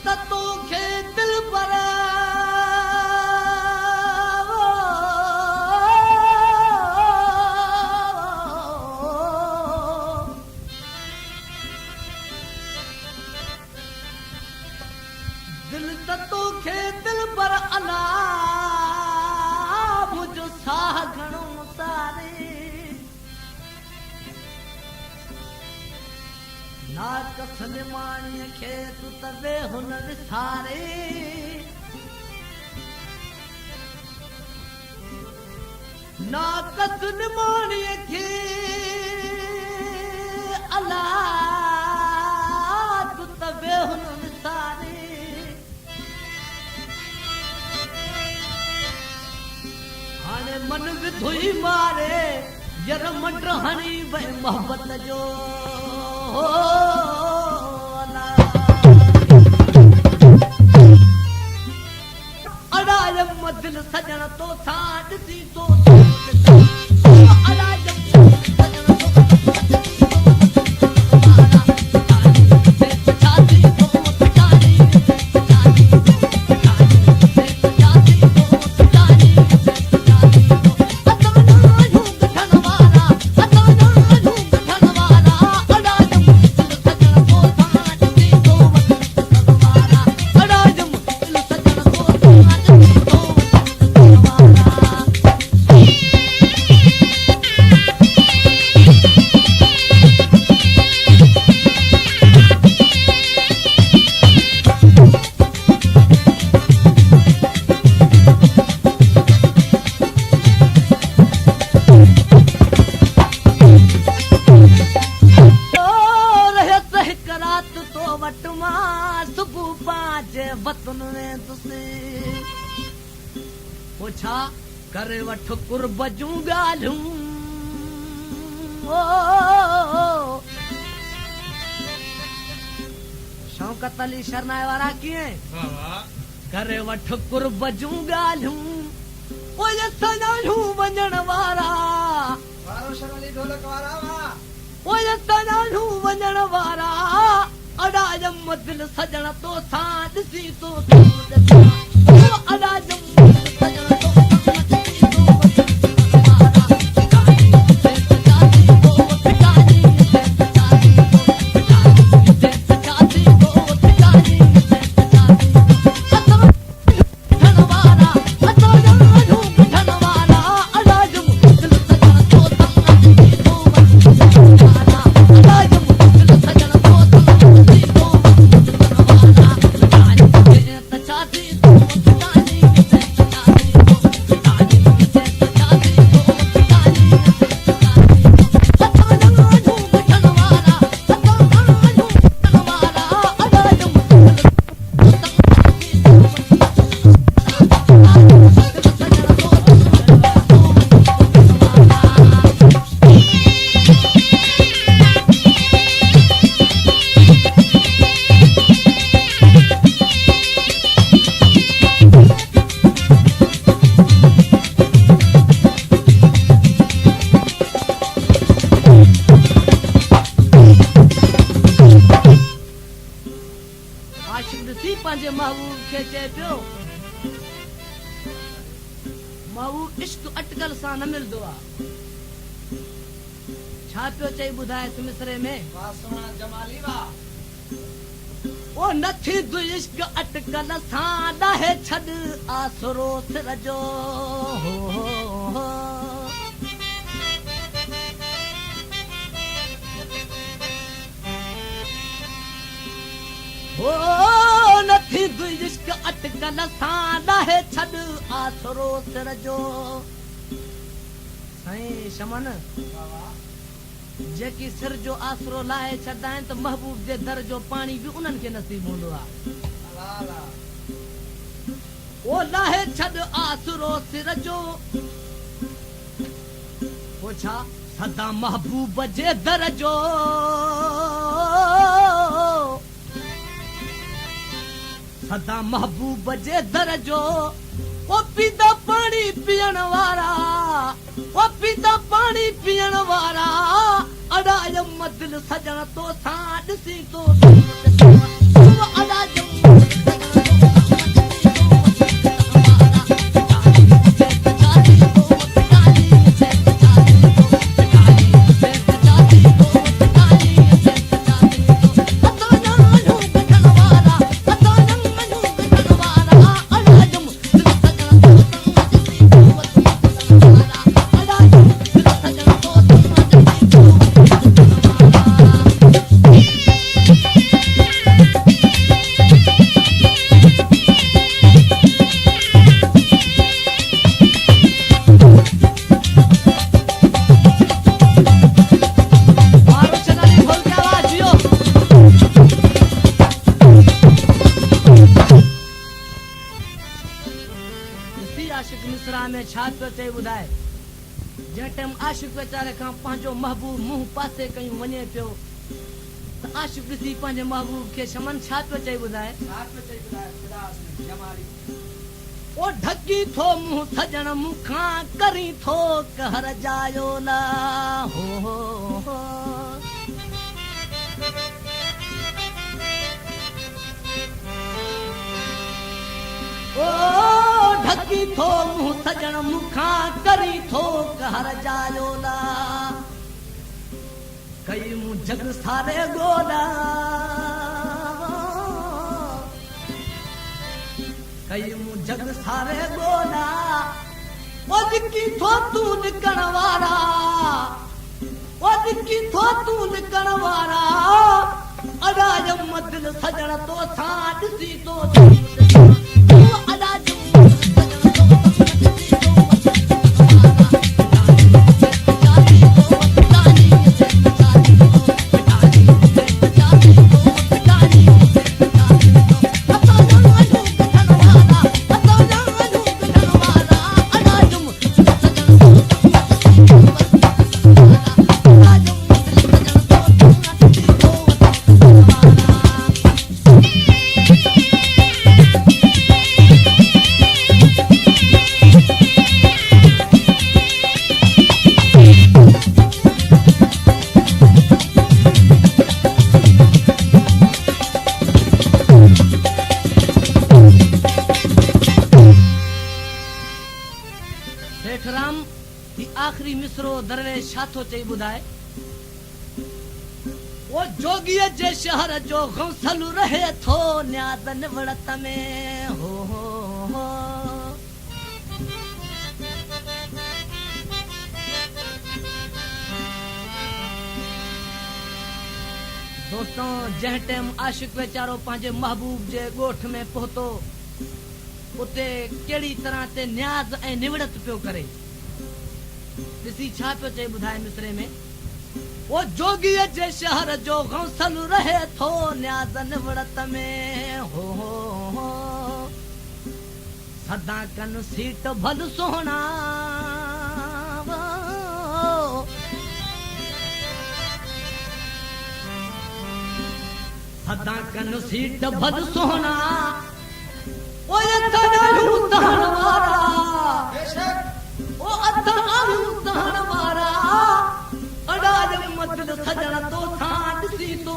त तोखे दिल पर दिल त तोखे दिल पर अला मुंहिंजो साह घणो सारे ना कसन माणीअ खे तूं त वे हुन विसारे ना कसन माणीअ खे अला तूं त वे हुन विसारे हाणे मन विधोई मारे यर मंड हणी भई मोहबत जो अड़ायम दिल सजण तो सां ॾिसी तो छा करे वठ कुर्ब जूं ॻाल्हियूं शौकत अली शरनाए वारा कीअं करे वठ कुर्ब जूं ॻाल्हियूं ओए सनाणू वञण वारा ओए सनाणू वञण वारा अड़ायम दिल सजण तो सां ॾिसी तो अड़ायम सजण महबूब खे चए पियो महबूब इश्क अटकल सां न मिलंदो आहे छा पियो चई ॿुधाए मिसरे में ओ न थींदो इश्क अटकल सां ॾाहे छॾ आसरो सिर जो ओ न थींदो इश्क अटकल सां ॾाहे छॾ आसरो सिर जो साईं शमन जेकी सिर जो आसरो लाहे छॾंदा आहिनि त महबूब जे दर जो पाणी बि उन्हनि खे नसीब हूंदो आहे ओ लाहे छॾ आसरो सिर जो ओ छा सदा महबूब जे दर जो सदा महबूब जे दर जो ओ पीता पानी पीअण वारा ओ पीता पानी पीअण वारा अड़ायम दिल सजण तो सां ॾिसी तो अड़ायम में छा पियो चई ॿुधाए जंहिं टाइम आशिक़ वीचारे खां पंहिंजो महबूब मुंहुं पासे कयूं वञे पियो त आशिक़ ॾिसी पंहिंजे महबूब खे शमन छा पियो चई ॿुधाए ओ ढकी थो मुंहुं सजण मूंखां करी थो कहर जायो न हो ओ ढकी थो मुंहुं सजण मूंखां करी थो कहर जायो न कई मूं जग सारे गोॾा कई मूं जग सारे गोॾा ओ ॾिकी थो तूं ॾिकण वारा ओ ॾिकी थो तूं ॾिकण वारा अॾाज दिल सजण तोसां ॾिसी तो अॾाज आखिरी मिसरो दरवेश छा थो चई ॿुधाए ओ जोगीअ जे शहर जो गौसल रहे थो न्याद निवड़त में हो दोस्तों जंहिं टाइम आशिक़ वीचारो पंहिंजे महबूब जे ॻोठ में पहुतो उते कहिड़ी तरह ते न्याज़ ऐं निवड़त पियो करे ॾिसी छा पियो चई ॿुधाए मिसरे में ओ जोगीअ जे शहर जो गौसल रहे थो न्याज़ निवड़त में हो सदा कन सीट भल सोहणा सदा कन सीट भल सोहणा ओ तड़ू तहण वारा ओ अतड़ू तहण वारा अडाज मत सजण तो था ॾिसी तो